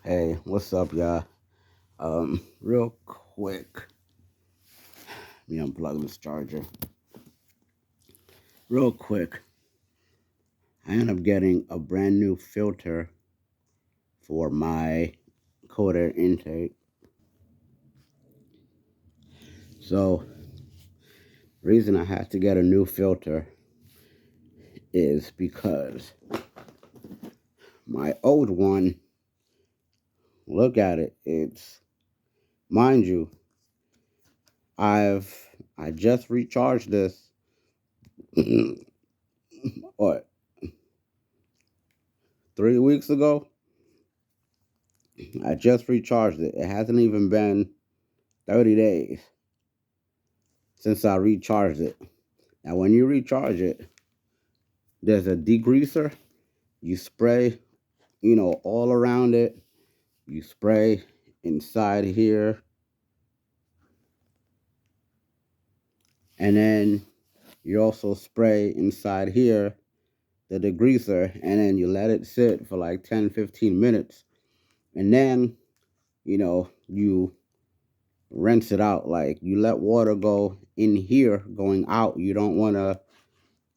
Hey, what's up, y'all? Real quick, me unplug this charger. Real quick, I end up getting a brand new filter for my cold air intake. So, reason I had to get a new filter is because my old one, look at it. It's, mind you, I just recharged this. What, 3 weeks ago? I just recharged it. It hasn't even been 30 days since I recharged it. Now, when you recharge it, there's a degreaser. You spray, all around it. You spray inside here. And then you also spray inside here the degreaser. And then you let it sit for like 10, 15 minutes. And then, you rinse it out. Like you let water go in here going out. You don't want to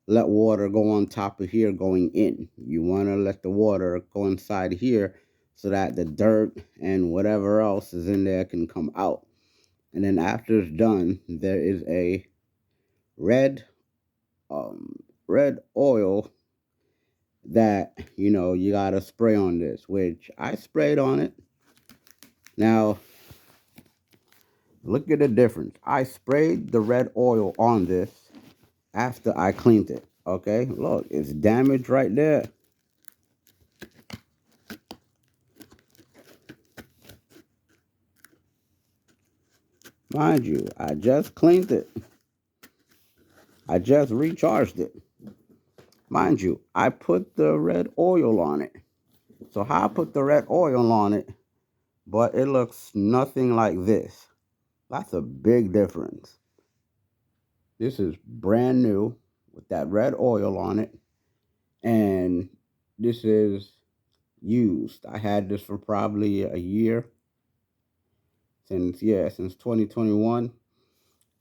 let water go on top of here going in. You want to let the water go inside here so that the dirt and whatever else is in there can come out. And then after it's done, there is a red red oil that you gotta spray on this, which I sprayed on it. Now look at the difference. I sprayed the red oil on this after I cleaned it. Okay, look, it's damaged right there. Mind you, I just cleaned it. I just recharged it. Mind you, I put the red oil on it. So how I put the red oil on it, but it looks nothing like this. That's a big difference. This is brand new with that red oil on it. And this is used. I had this for probably a year since 2021.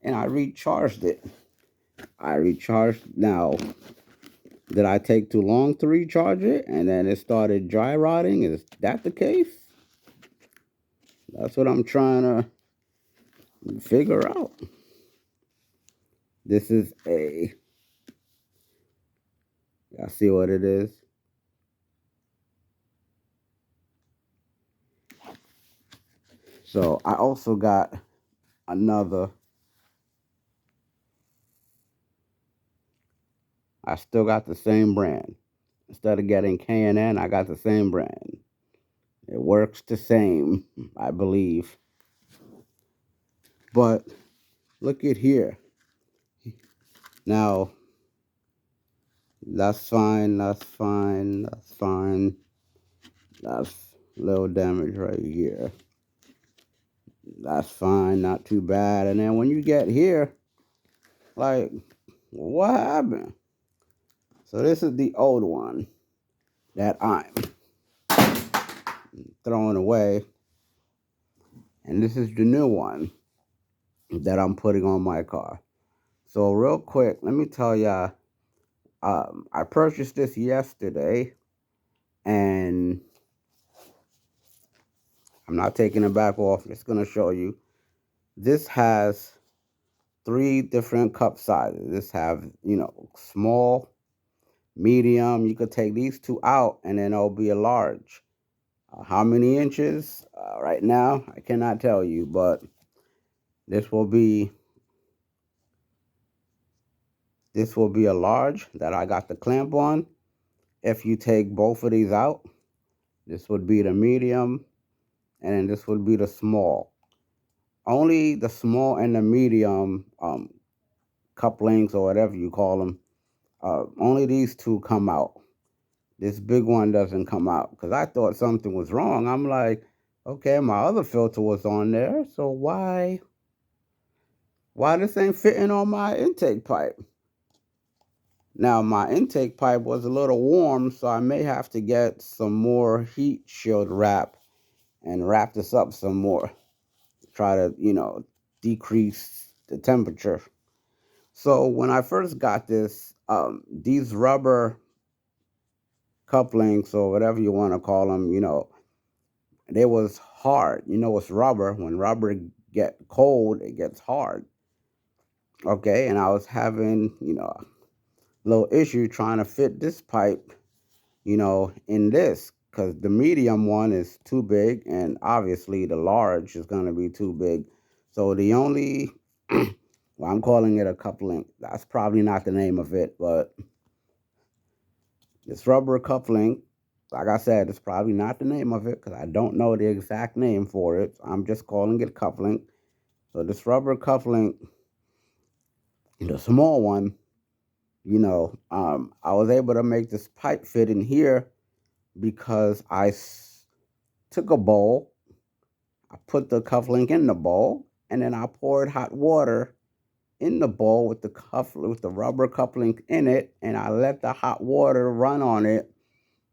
And I recharged it. I recharged now. Did I take too long to recharge it and then it started dry rotting? Is that the case? That's what I'm trying to figure out. This is I see what it is. So I also got another. I still got the same brand. Instead of getting K&N, I got the same brand. It works the same, I believe. But look at here. Now, that's fine, that's fine, that's fine. That's a little damage right here. That's fine, not too bad. And then when you get here, like, what happened? So this is the old one that I'm throwing away. And this is the new one that I'm putting on my car. So real quick, let me tell y'all, I purchased this yesterday, and I'm not taking it back off. I'm just going to show you. This has 3 different cup sizes. This have, small, medium. You could take these 2 out, and then it'll be a large. How many inches? Right now, I cannot tell you, but this will be a large that I got the clamp on. If you take both of these out, this would be the medium, and then this would be the small. Only the small and the medium cufflinks or whatever you call them, only these 2 come out. This big one doesn't come out because I thought something was wrong. I'm like, okay, my other filter was on there, so why this ain't fitting on my intake pipe? Now, my intake pipe was a little warm, so I may have to get some more heat shield wrap and wrap this up some more. Try to, decrease the temperature. So when I first got this, these rubber cufflinks or whatever you want to call them, they was hard. It's rubber. When rubber get cold, it gets hard. Okay, and I was having, a little issue trying to fit this pipe, in this because the medium one is too big and obviously the large is going to be too big. So the only, well, I'm calling it a cufflink. That's probably not the name of it, but this rubber cufflink, like I said, it's probably not the name of it because I don't know the exact name for it. So I'm just calling it cufflink. So this rubber cufflink, the small one, I was able to make this pipe fit in here because took a bowl, I put the cufflink in the bowl, and then I poured hot water in the bowl with the rubber cufflink in it, and I let the hot water run on it,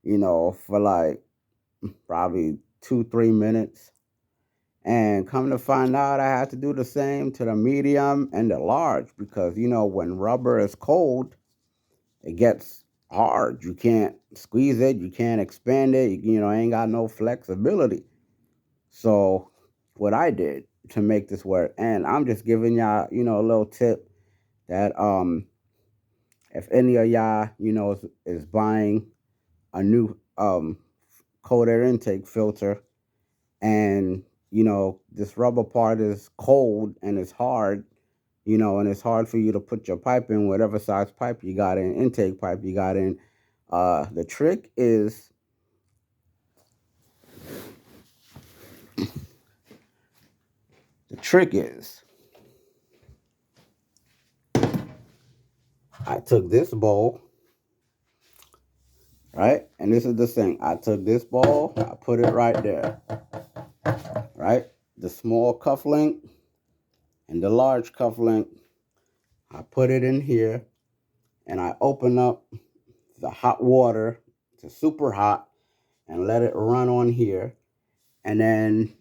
for like probably 2-3 minutes. And come to find out, I had to do the same to the medium and the large because when rubber is cold, it gets hard. You can't squeeze it, you can't expand it, ain't got no flexibility. So what I did to make this work, and I'm just giving y'all, a little tip that if any of y'all, is buying a new cold air intake filter and this rubber part is cold and it's hard, and it's hard for you to put your pipe in, whatever size pipe you got in, intake pipe you got in. The trick is the trick is I took this bowl, right? And this is the thing. I took this bowl, I put it right there, right? The small cufflink and the large cufflink, I put it in here, and I open up the hot water to super hot and let it run on here. And then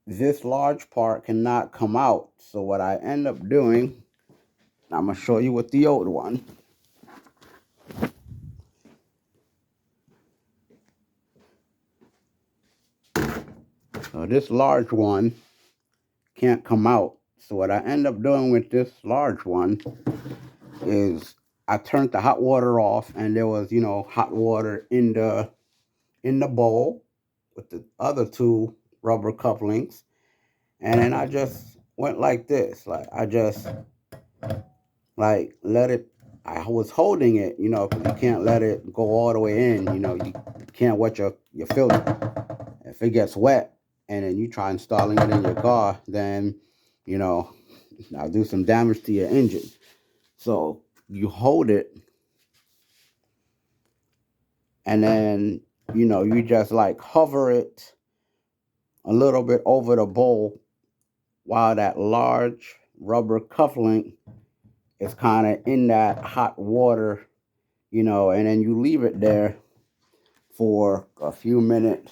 this large part cannot come out. So what I end up doing, I'm going to show you with the old one. So this large one can't come out. So what I end up doing with this large one is I turned the hot water off, and there was, hot water in the bowl with the other two rubber cufflinks. And then I just went like this. Like I just let it, I was holding it, because you can't let it go all the way in. You can't wet your filter. If it gets wet and then you try installing it in your car, then, I'll do some damage to your engine. So you hold it, and then, you just like hover it a little bit over the bowl while that large rubber cufflink is kind of in that hot water, and then you leave it there for a few minutes.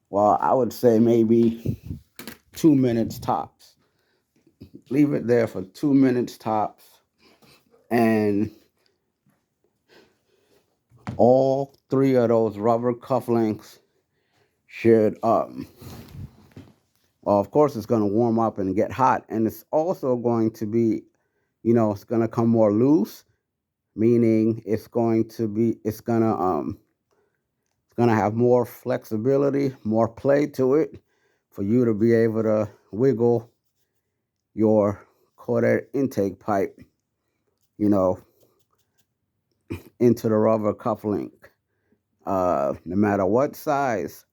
Well, I would say maybe 2 minutes tops. Leave it there for 2 minutes tops, and all three of those rubber cufflinks should, well, of course, it's going to warm up and get hot, and it's also going to be, it's going to come more loose, meaning it's going to have more flexibility, more play to it for you to be able to wiggle your cold air intake pipe, into the rubber cufflink. No matter what size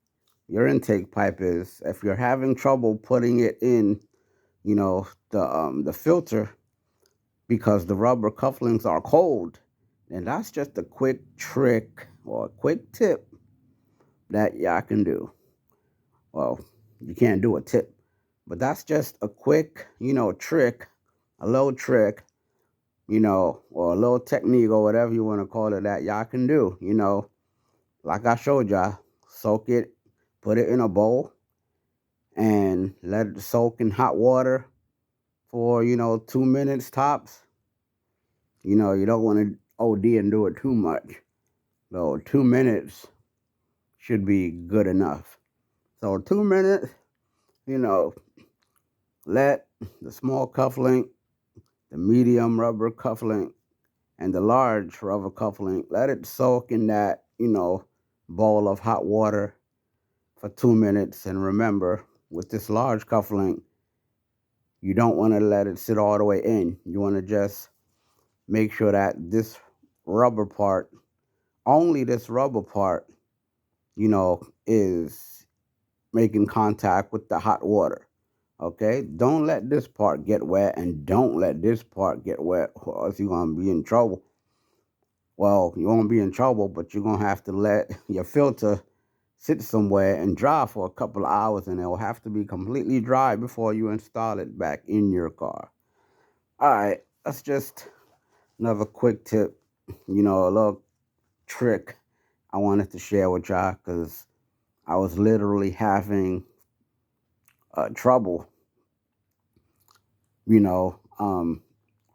your intake pipe is, if you're having trouble putting it in, the filter because the rubber cufflinks are cold, then that's just a quick trick or a quick tip that y'all can do. Well, you can't do a tip, but that's just a quick, trick, a little trick, or a little technique or whatever you want to call it that y'all can do, like I showed y'all. Soak it, put it in a bowl and let it soak in hot water for 2 minutes tops. You don't want to OD and do it too much. So 2 minutes should be good enough. So 2 minutes, you know, let the small cufflink, the medium rubber cufflink, and the large rubber cufflink, let it soak in that, bowl of hot water for 2 minutes. And remember, with this large cufflink, you don't want to let it sit all the way in. You want to just make sure that this rubber part, only this rubber part, is making contact with the hot water. Okay? Don't let this part get wet and don't let this part get wet or else you're going to be in trouble. Well, you won't be in trouble, but you're going to have to let your filter sit somewhere and dry for a couple of hours, and it will have to be completely dry before you install it back in your car. All right, that's just another quick tip, a little trick I wanted to share with y'all because I was literally having trouble, you know, um,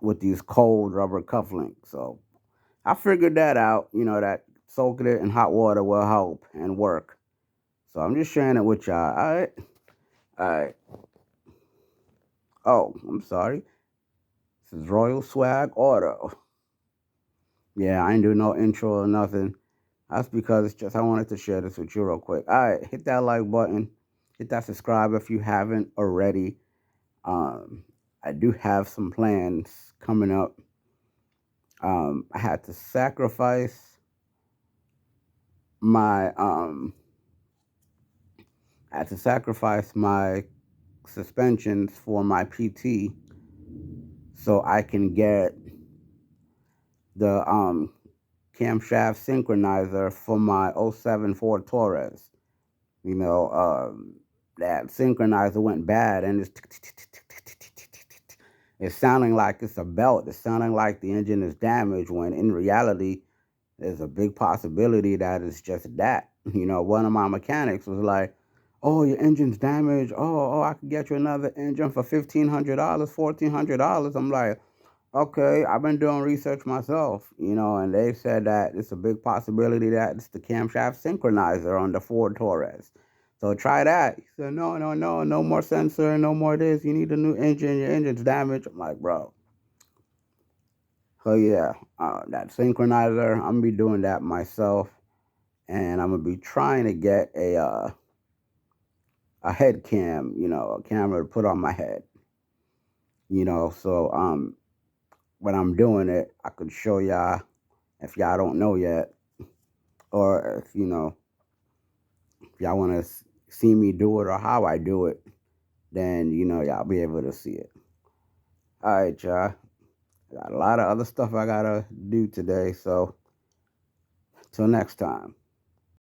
with these cold rubber cufflinks. So I figured that out, that soaking it in hot water will help and work. So I'm just sharing it with y'all. All right. All right. Oh, I'm sorry. This is Royal Swag Auto. Yeah, I ain't do no intro or nothing. That's because it's just I wanted to share this with you real quick. All right, hit that like button. Hit that subscribe if you haven't already. Um, I do have some plans coming up. I had to sacrifice my I had to sacrifice my suspensions for my PT so I can get the camshaft synchronizer for my '07 Ford Taurus. That synchronizer went bad and it's sounding like it's a belt. It's sounding like the engine is damaged when in reality, there's a big possibility that it's just that. One of my mechanics was like, "Oh, your engine's damaged. Oh, I could get you another engine for $1,500, $1,400." I'm like, okay, I've been doing research myself, and they said that it's a big possibility that it's the camshaft synchronizer on the Ford Taurus. So try that. He said, no, no, no, no more sensor, no more this. You need a new engine. Your engine's damaged. I'm like, bro. So yeah, that synchronizer, I'm gonna be doing that myself, and I'm gonna be trying to get a head cam, a camera to put on my head, So when I'm doing it, I could show y'all if y'all don't know yet, or if y'all want to see me do it or how I do it, then y'all be able to see it. All right, y'all. Got a lot of other stuff I gotta do today, so till next time.